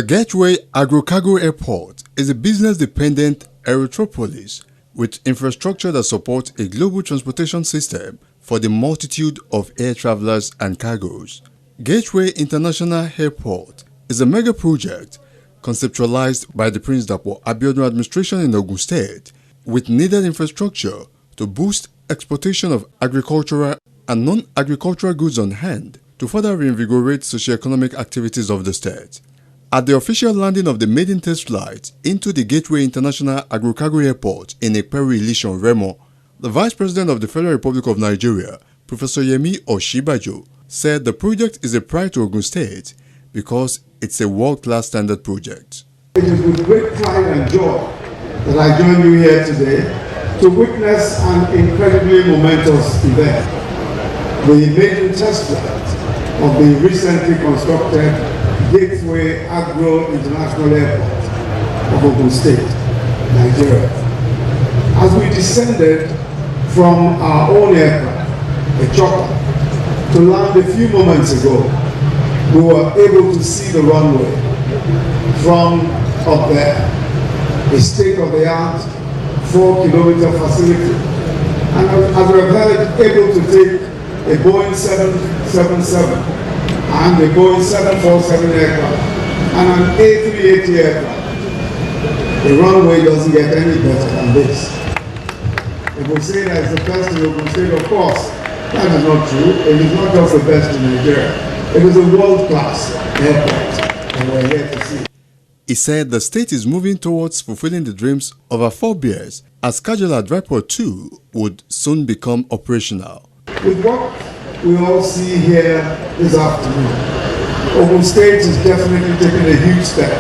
The Gateway Agro-Cargo Airport is a business-dependent aerotropolis with infrastructure that supports a global transportation system for the multitude of air travelers and cargoes. Gateway International Airport is a mega project conceptualized by the Prince Dapo Abiodun administration in Ogun State with needed infrastructure to boost exportation of agricultural and non-agricultural goods on hand to further reinvigorate socio-economic activities of the state. At the official landing of the maiden test flight into the Gateway International Agro-Cargo Airport in Ekperu Ilishan, Remo, the Vice President of the Federal Republic of Nigeria, Professor Yemi Oshibajo, said the project is a pride to Ogun State because it's a world-class standard project. It is with great pride and joy that I join you here today to witness an incredibly momentous event, the maiden test flight of the recently constructed Gateway Agro International Airport of Ogun State, Nigeria. As we descended from our own aircraft, a chopper, to land a few moments ago, we were able to see the runway from up there, a state-of-the-art 4-kilometer facility, and as we were able to take a Boeing 777 and a Boeing 747 aircraft and an A380 aircraft. The runway doesn't get any better than this. If we say that it's the best in Ogun State, of course, that is not true. It is not just the best in Nigeria. It is a world-class airport, and we're here to see. He said the state is moving towards fulfilling the dreams of our forebears as Kajala Dryport 2 would soon become operational. With what we all see here this afternoon, Ogun State is definitely taking a huge step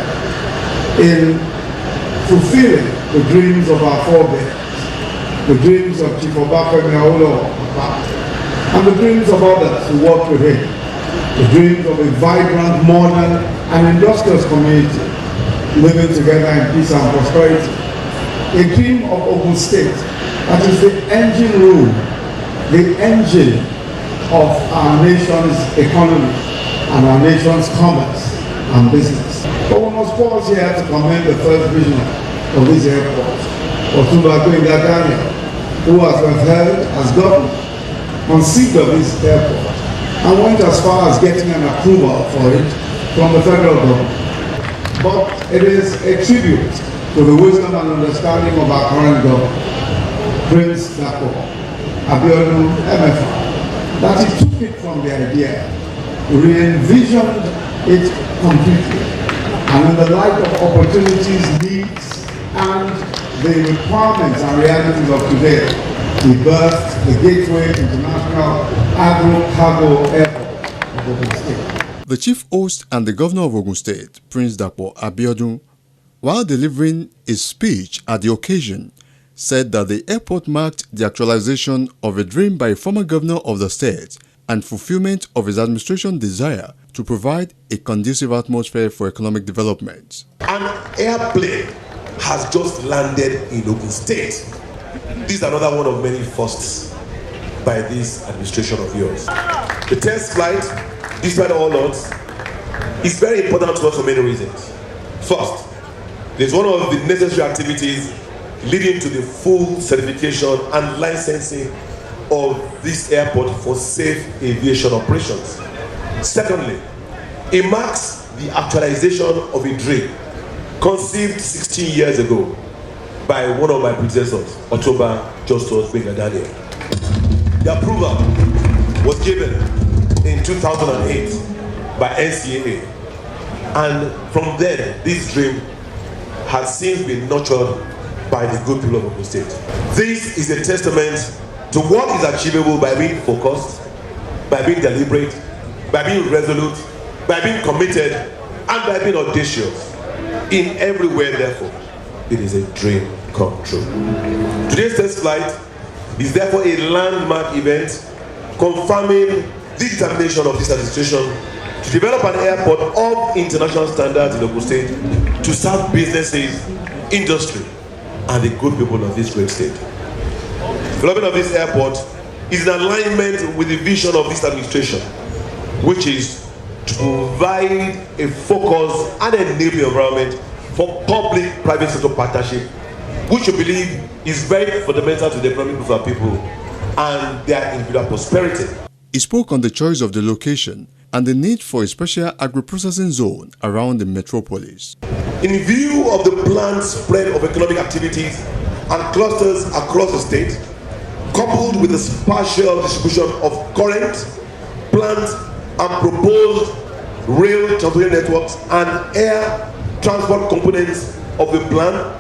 in fulfilling the dreams of our forebears, the dreams of Chief Obafemi Awolowo, and the dreams of others who worked with him, the dreams of a vibrant, modern, and industrious community living together in peace and prosperity. A dream of Ogun State that is the engine room, the engine of our nation's economy and our nation's commerce and business. But we must pause here to commend the first visionary of this airport, Otunba Daniel, who, as we've heard, as governor, conceived of this airport and went as far as getting an approval for it from the federal government. But it is a tribute to the wisdom and understanding of our current governor, Prince Dapo Abiodun MFR, that he took it from the idea, re-envisioned it completely, and in the light of opportunities, needs, and the requirements and realities of today, he birthed the Gateway International Agro-Cargo Airport of Ogun State. The chief host and the governor of Ogun State, Prince Dapo Abiodun, while delivering his speech at the occasion, said that the airport marked the actualization of a dream by a former governor of the state and fulfillment of his administration's desire to provide a conducive atmosphere for economic development. An airplane has just landed in Ogun State. This is another one of many firsts by this administration of yours. The test flight, despite all odds, is very important to us for many reasons. First, it's one of the necessary activities leading to the full certification and licensing of this airport for safe aviation operations. Secondly, it marks the actualization of a dream conceived 16 years ago by one of my predecessors, October Justus Daniel. The approval was given in 2008 by NCAA, and from then this dream has since been nurtured by the good people of Ogun State. This is a testament to what is achievable by being focused, by being deliberate, by being resolute, by being committed, and by being audacious. In every way, therefore, it is a dream come true. Today's test flight is therefore a landmark event confirming the determination of this administration to develop an airport of international standards in Ogun State to serve businesses, industry, and the good people of this great state. Development of this airport is in alignment with the vision of this administration, which is to provide a focus and enabling environment for public-private sector partnership, which we believe is very fundamental to the economic growth of our people and their individual prosperity. He spoke on the choice of the location and the need for a special agro-processing zone around the metropolis. In view of the planned spread of economic activities and clusters across the state, coupled with the spatial distribution of current, planned, and proposed rail transportation networks and air transport components of the plan,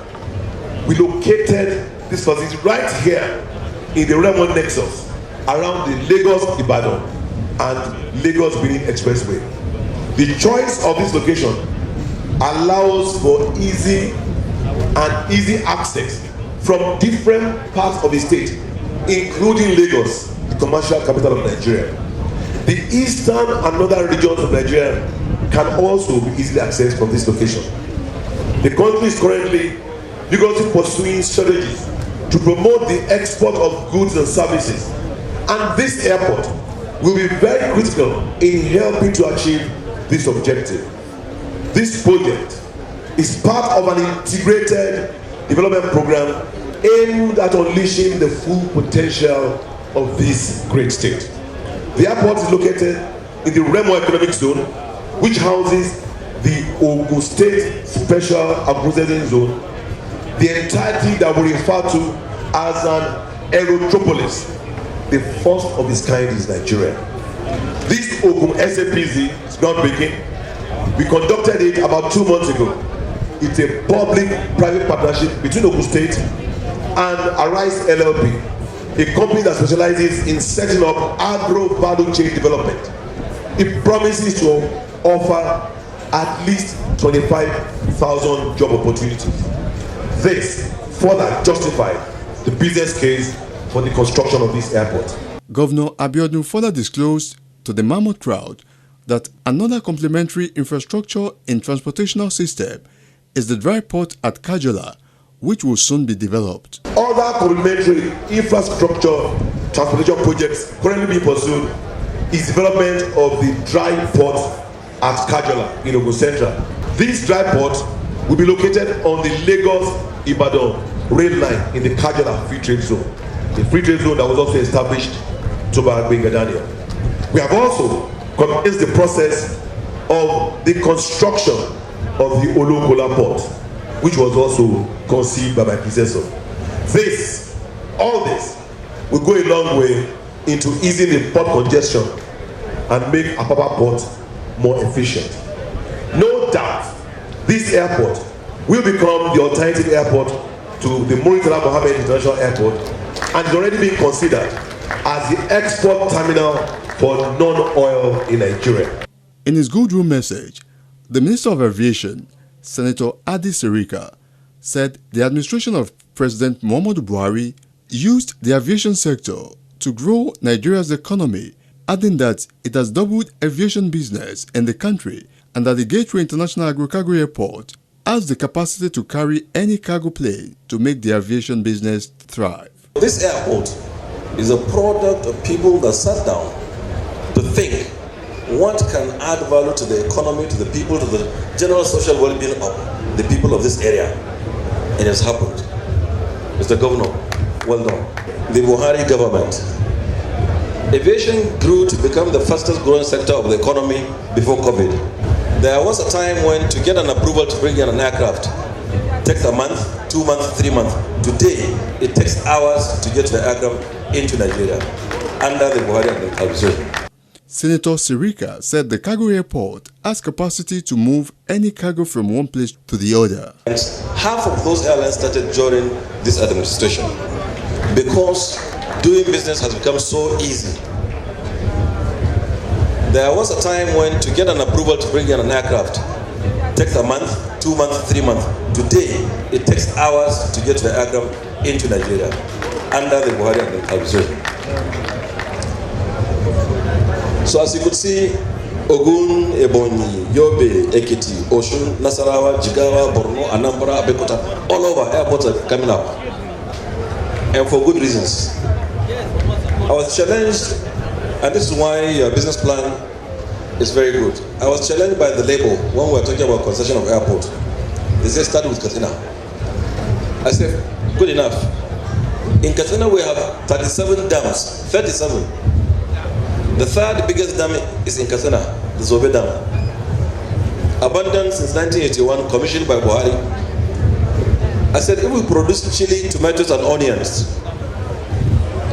we located this facility right here in the Remo Nexus around the Lagos-Ibadan and Lagos-Benin Expressway. The choice of this location allows for easy access from different parts of the state, including Lagos, the commercial capital of Nigeria. The eastern and northern regions of Nigeria can also be easily accessed from this location. The country is currently vigorously pursuing strategies to promote the export of goods and services, and this airport will be very critical in helping to achieve this objective. This project is part of an integrated development program aimed at unleashing the full potential of this great state. The airport is located in the Remo Economic Zone, which houses the Ogun State Special Agro-Processing Zone, the entirety that we refer to as an aerotropolis, the first of its kind in Nigeria. This Ogun SAPZ is groundbreaking. We conducted it about 2 months ago. It's a public-private partnership between Ogun State and Arise LLP, a company that specializes in setting up agro-value chain development. It promises to offer at least 25,000 job opportunities. This further justified the business case for the construction of this airport. Governor Abiodun further disclosed to the mammoth crowd that another complementary infrastructure in transportational system is the dry port at Kajola, which will soon be developed. Other complementary infrastructure transportation projects currently being pursued is development of the dry port at Kajola in Ogun Central. This dry port will be located on the Lagos-Ibadan rail line in the Kajola Free Trade Zone, the free trade zone that was also established by Daniel. We have also commenced the process of the construction of the Olokola port, which was also conceived by my predecessor. All this will go a long way into easing the port congestion and make Apapa port more efficient. No doubt, this airport will become the alternative airport to the Murtala Mohammed International Airport and is already being considered as the export terminal for non-oil in Nigeria. In his goodwill message, the Minister of Aviation, Senator Adi Sirika, said the administration of President Muhammadu Buhari used the aviation sector to grow Nigeria's economy, adding that it has doubled aviation business in the country and that the Gateway International Agro-Cargo Airport has the capacity to carry any cargo plane to make the aviation business thrive. This airport is a product of people that sat down to think what can add value to the economy, to the people, to the general social well-being of the people of this area. It has happened. Mr. Governor, well done. The Buhari government. Aviation grew to become the fastest growing sector of the economy before COVID. There was a time when to get an approval to bring in an aircraft takes a month, 2 months, 3 months. Today, it takes hours to get the aircraft into Nigeria under the Buhari administration. Senator Sirika said the cargo airport has capacity to move any cargo from one place to the other. And half of those airlines started during this administration because doing business has become so easy. There was a time when to get an approval to bring in an aircraft takes a month, 2 months, 3 months. Today, it takes hours to get the aircraft into Nigeria under the Buhari administration. So as you could see, Ogun, Ebonyi, Yobe, Ekiti, Osun, Nasarawa, Jigawa, Borno, Anambra, Abeokuta, all over airports are coming up. And for good reasons. I was challenged, and this is why your business plan is very good. I was challenged by the label when we were talking about concession of airport. They said start with Katsina. I said, good enough. In Katsina we have 37 dams, 37. The third biggest dam is in Katsina, the Zobe Dam. Abandoned since 1981, commissioned by Buhari. I said, if we produce chili, tomatoes and onions,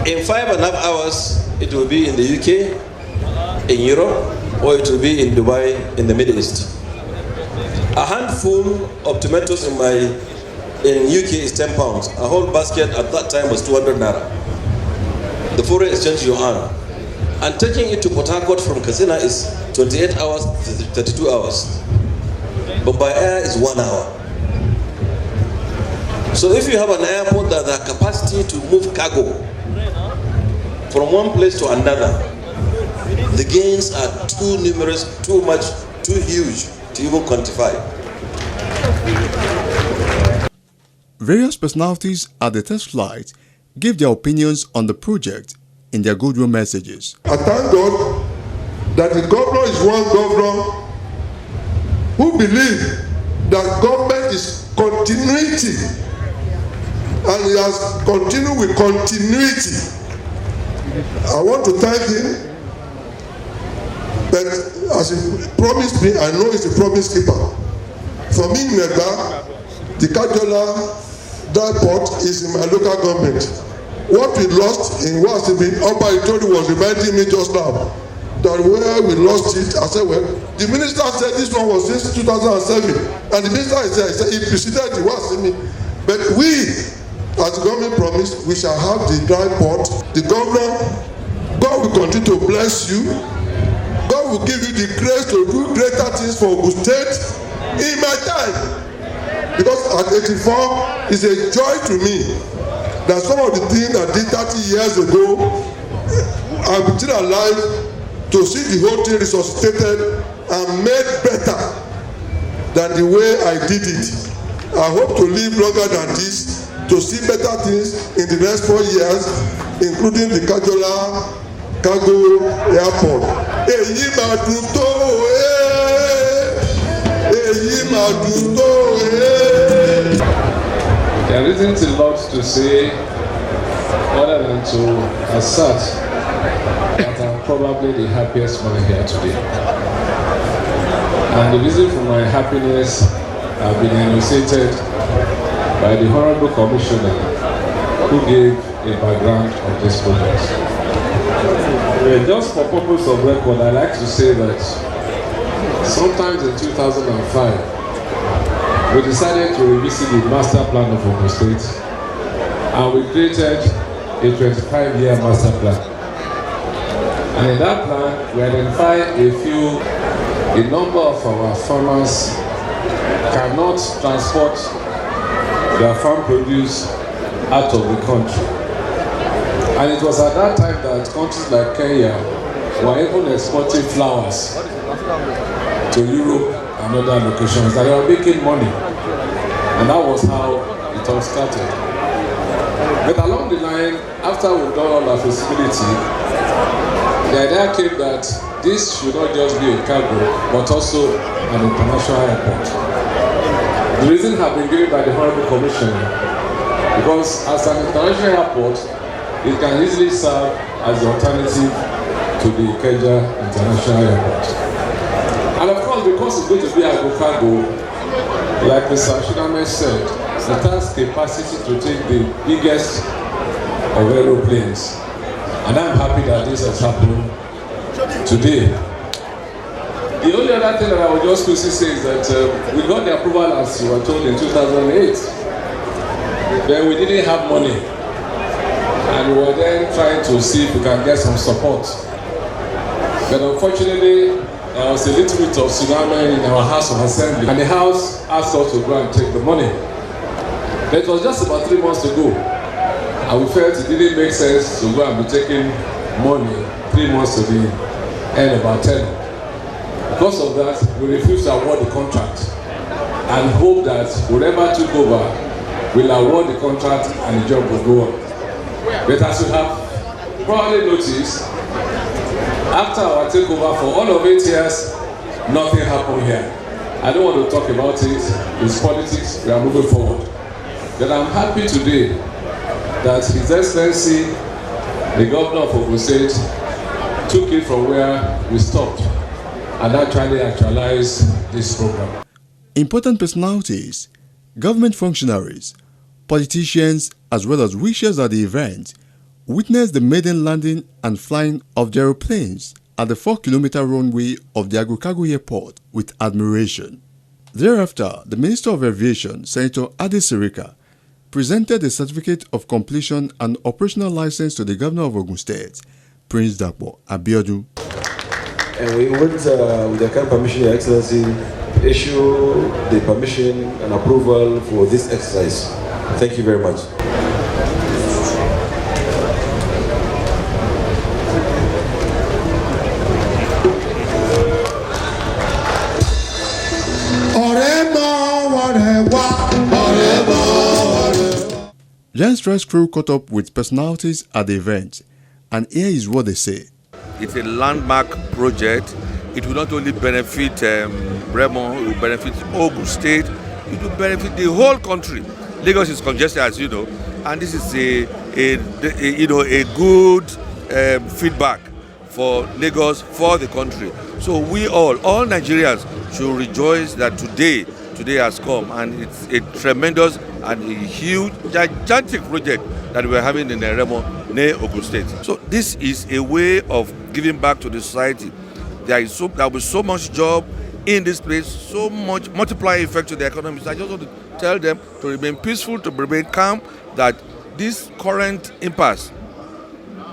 in 5.5 hours, it will be in the UK, in Europe, or it will be in Dubai, in the Middle East. A handful of tomatoes in UK is 10 pounds. A whole basket at that time was 200 naira. The foreign exchange you earn. And taking it to Port Harcourt from Katsina is 28 hours, 32 hours. But by air is 1 hour. So if you have an airport that has the capacity to move cargo from one place to another, the gains are too numerous, too much, too huge to even quantify. Various personalities at the test flight gave their opinions on the project in their goodwill messages. I thank God that the governor is one governor who believes that government is continuity, and he has continued with continuity. I want to thank him, but as he promised me, I know he's a promise keeper. For me, Nega, the Kajola dry port is in my local government. What we lost in Wasimi, Oba Itori was reminding me just now that where we lost it, I said, well, the minister said this one was since 2007, and the minister said he preceded the Wasimi. But we, as the government promised, we shall have the dry port. The governor, God will continue to bless you. God will give you the grace to do greater things for Ogun State in my time. Because at 84, it's a joy to me that some of the things I did 30 years ago, I'm still alive to see the whole thing resuscitated and made better than the way I did it. I hope to live longer than this to see better things in the next 4 years, including the Kajola Cargo Airport. Èyí máa dùn tó èyí máa dùn tó There isn't a lot to say other than to assert that I'm probably the happiest man here today. And the reason for my happiness have been enunciated by the Honorable Commissioner who gave a background of this project. Just for purpose of record, I'd like to say that sometimes in 2005, we decided to revisit the master plan of Ogun State, and we created a 25-year master plan. And in that plan, we identified a number of our farmers cannot transport their farm produce out of the country. And it was at that time that countries like Kenya were even exporting flowers to Europe and other locations, that they were making money. And that was how it all started. But along the line, after we've done all our feasibility, the idea came that this should not just be a cargo, but also an international airport. The reason has been given by the Honorable Commissioner, because as an international airport, it can easily serve as the alternative to the Ikeja International Airport. And of course, because it's going to be a cargo, like Mr. Shiname said, it has capacity to take the biggest of aeroplanes. And I'm happy that this has happened today. The only other thing that I would just quickly say is that we got the approval, as you were told, in 2008. Then we didn't have money. And we were then trying to see if we can get some support. But unfortunately, there was a little bit of tsunami in our House of Assembly, and the House asked us to go and take the money. But it was just about 3 months to go, and we felt it didn't make sense to go and be taking money 3 months to the end of our term. Because of that, we refused to award the contract and hope that whoever took over will award the contract and the job will go on. But as you have probably noticed, After our takeover for all of 8 years, nothing happened here. I don't want to talk about it. It's politics. We are moving forward. But I'm happy today that His Excellency, the Governor of Ogun State, took it from where we stopped and actually actualized this program. Important personalities, government functionaries, politicians, as well as wishes at the event witnessed the maiden landing and flying of the aeroplanes at the 4-kilometer runway of the Ogun Airport with admiration. Thereafter, the Minister of Aviation, Senator Ade Sirika, presented a certificate of completion and operational license to the Governor of Ogun State, Prince Dapo Abiodun. And we would, with the kind permission, Your Excellency, issue the permission and approval for this exercise. Thank you very much. Giant Stress crew caught up with personalities at the event, and here is what they say. It's a landmark project. It will not only benefit Remo, it will benefit Ogun State, it will benefit the whole country. Lagos is congested, as you know, and this is a good feedback for Lagos, for the country. So we all Nigerians should rejoice that today has come, and it's a tremendous and a huge, gigantic project that we're having in Remo, near Ogun State. So this is a way of giving back to the society. There will be so much job in this place, so much multiplier effect to the economy. So I just want to tell them to remain peaceful, to remain calm, that this current impasse,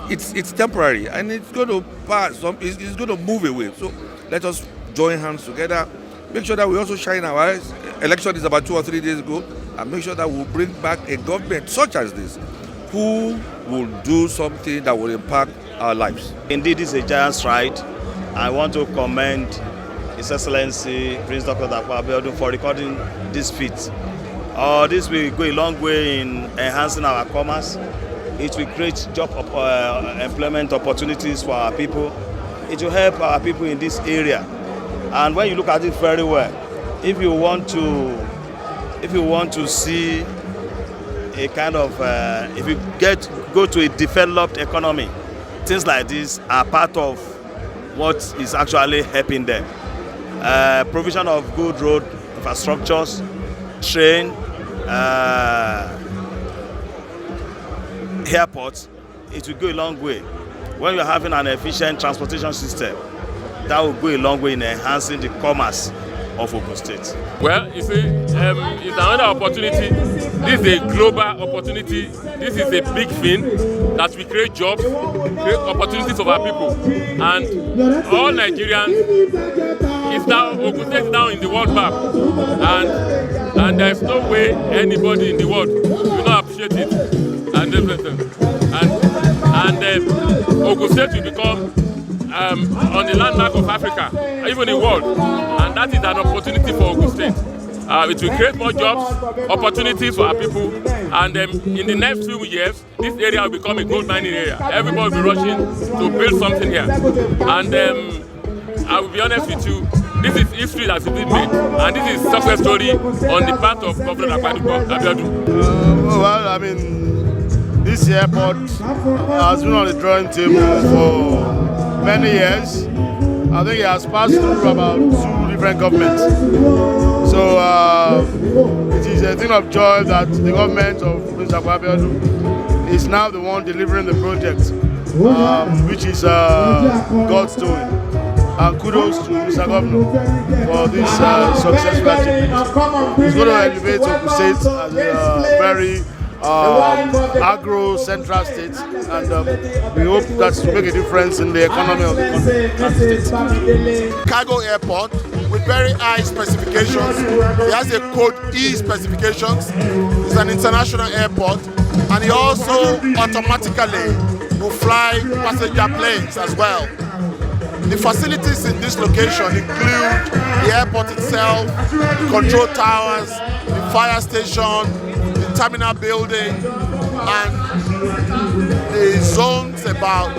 it's temporary and it's going to pass. It's going to move away. So let us join hands together. Make sure that we also shine our eyes. Election is about 2 or 3 days ago, and make sure that we'll bring back a government such as this, who will do something that will impact our lives. Indeed, it's a giant stride. I want to commend His Excellency Prince Dr. Dapo Abiodun for recording this feat. This will go a long way in enhancing our commerce. It will create job employment opportunities for our people. It will help our people in this area. And when you look at it very well, if you want to see a kind of, if you go to a developed economy, things like this are part of what is actually helping them. Provision of good road infrastructures, train, airports, it will go a long way. When you're having an efficient transportation system, that will go a long way in enhancing the commerce of Ogun State. Well, you see, it's another opportunity. This is a global opportunity. This is a big thing that will create jobs, create opportunities for our people. And all Nigerians, Ogun State is now in the world map. And there's no way anybody in the world will not appreciate it. And Ogun State will become on the landmark of Africa, even the world, and that is an opportunity for Ogun State. It will create more jobs, opportunities for our people, and in the next few years, this area will become a gold mining area. Everybody will be rushing to build something here. And I will be honest with you, this is history that is being made, and this is a success story on the part of Governor Abiodun. Well, I mean, this airport has been on the drawing table for many years. I think it has passed through about 2 different governments. So it is a thing of joy that the government of Prince Dapo Abiodun is now the one delivering the project, which is God's doing. And kudos to Mr. Governor for this successful achievement. It's going to elevate Ogun State as a very agro-central state, and we hope that to make a difference in the economy of the country. Cargo airport with very high specifications. It has a code E specifications. It's an international airport, and it also automatically will fly passenger planes as well. The facilities in this location include the airport itself, the control towers, the fire station, the terminal building, and the zones about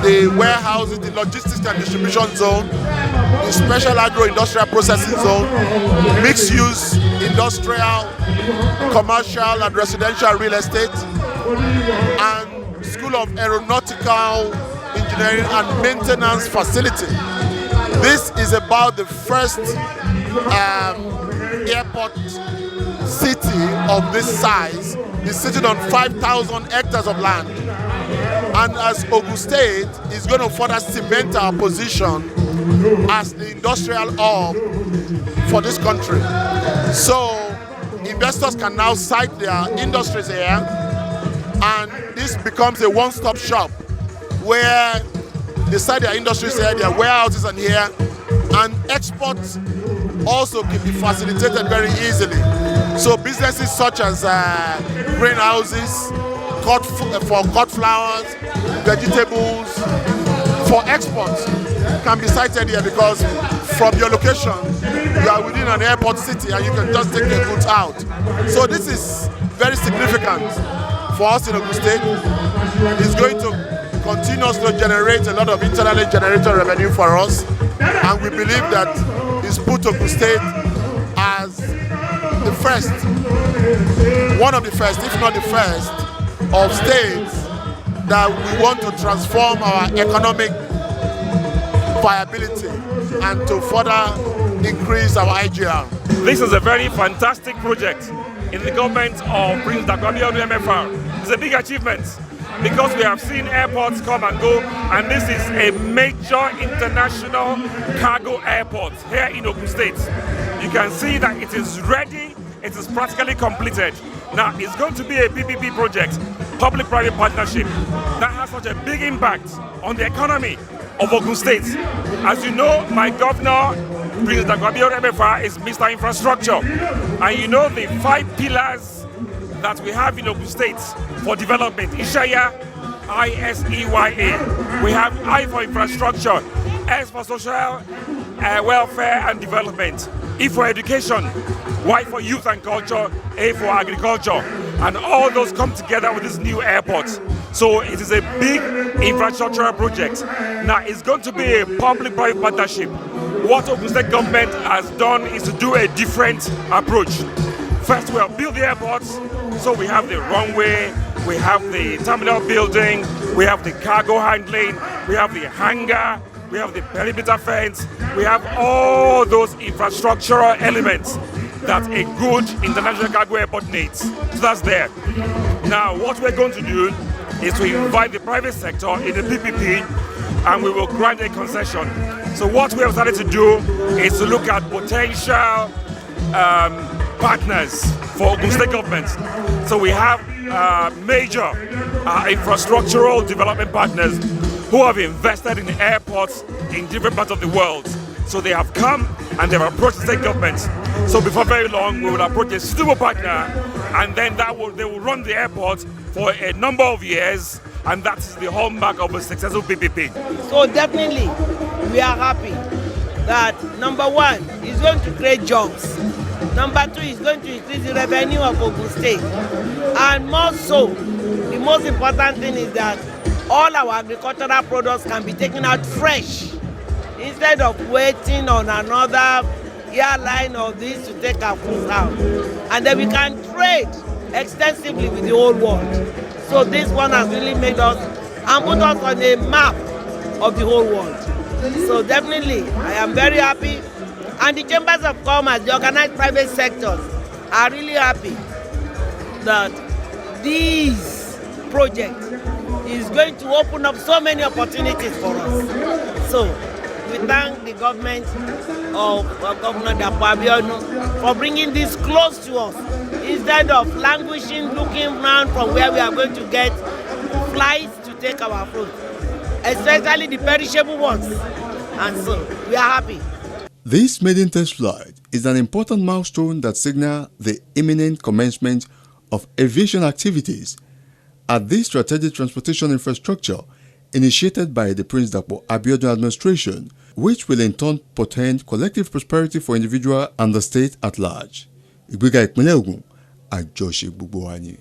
the warehouses, the logistics and distribution zone, the special agro-industrial processing zone, mixed-use industrial, commercial and residential real estate, and School of Aeronautical Engineering and Maintenance facility. This is about the first airport city of this size. It's sitting on 5,000 hectares of land. And as Ogun State is going to further cement our position as the industrial hub for this country. So investors can now site their industries here, and this becomes a one-stop shop where they site their industries here, their warehouses and here, and exports also can be facilitated very easily. So businesses such as greenhouses, for cut flowers, vegetables, for exports can be sited here, because from your location, you are within an airport city and you can just take your goods out. So this is very significant for us in Ogun State. It's going to continuously generate a lot of internally generated revenue for us, and we believe that it's put Ogun State as the first, one of the first, if not the first, of states that we want to transform our economic viability and to further increase our IGR. This is a very fantastic project in the government of Prince Abiodun MFR. It's a big achievement because we have seen airports come and go, and this is a major international cargo airport here in Ogun State. You can see that it is ready, it is practically completed. Now, it's going to be a PPP project, public-private partnership, that has such a big impact on the economy of Ogun State. As you know, my governor, Prince Abiodun MFR, is Mr. Infrastructure. And you know the 5 pillars that we have in Ogun State for development. Ishaya, I-S-E-Y-A. We have I for infrastructure, S for social welfare and development, E for education, Y for youth and culture, A for agriculture. And all those come together with this new airport. So it is a big infrastructural project. Now it's going to be a public-private partnership. What Ogun State government has done is to do a different approach. First, we have built the airports, so we have the runway, we have the terminal building, we have the cargo handling, we have the hangar, we have the perimeter fence, we have all those infrastructural elements that a good international cargo airport needs. So that's there. Now, what we're going to do is to invite the private sector in the PPP, and we will grant a concession. So what we have started to do is to look at potential partners for Ogun State government. So we have major infrastructural development partners who have invested in airports in different parts of the world. So they have come and they've approached the state government. So before very long, we will approach a suitable partner, and then they will run the airport for a number of years, and that is the hallmark of a successful PPP. So definitely, we are happy that number one, is going to create jobs. Number two, is going to increase the revenue of Ogun State. And more so, the most important thing is that all our agricultural products can be taken out fresh, instead of waiting on another airline or this to take our food out. And then we can trade extensively with the whole world. So this one has really made us and put us on a map of the whole world. So definitely, I am very happy. And the chambers of commerce, the organized private sectors, are really happy that this project is going to open up so many opportunities for us. So we thank the government of Governor Abiodun for bringing this close to us, instead of languishing, looking around from where we are going to get flights to take our fruit, especially the perishable ones. And so we are happy. This maiden test flight is an important milestone that signals the imminent commencement of aviation activities at this strategic transportation infrastructure initiated by the Prince Abiodun administration, which will in turn portend collective prosperity for individuals and the state at large. Ìgbéga ìpínlẹ̀ Ògùn, àjọṣe gbogbo wa ni.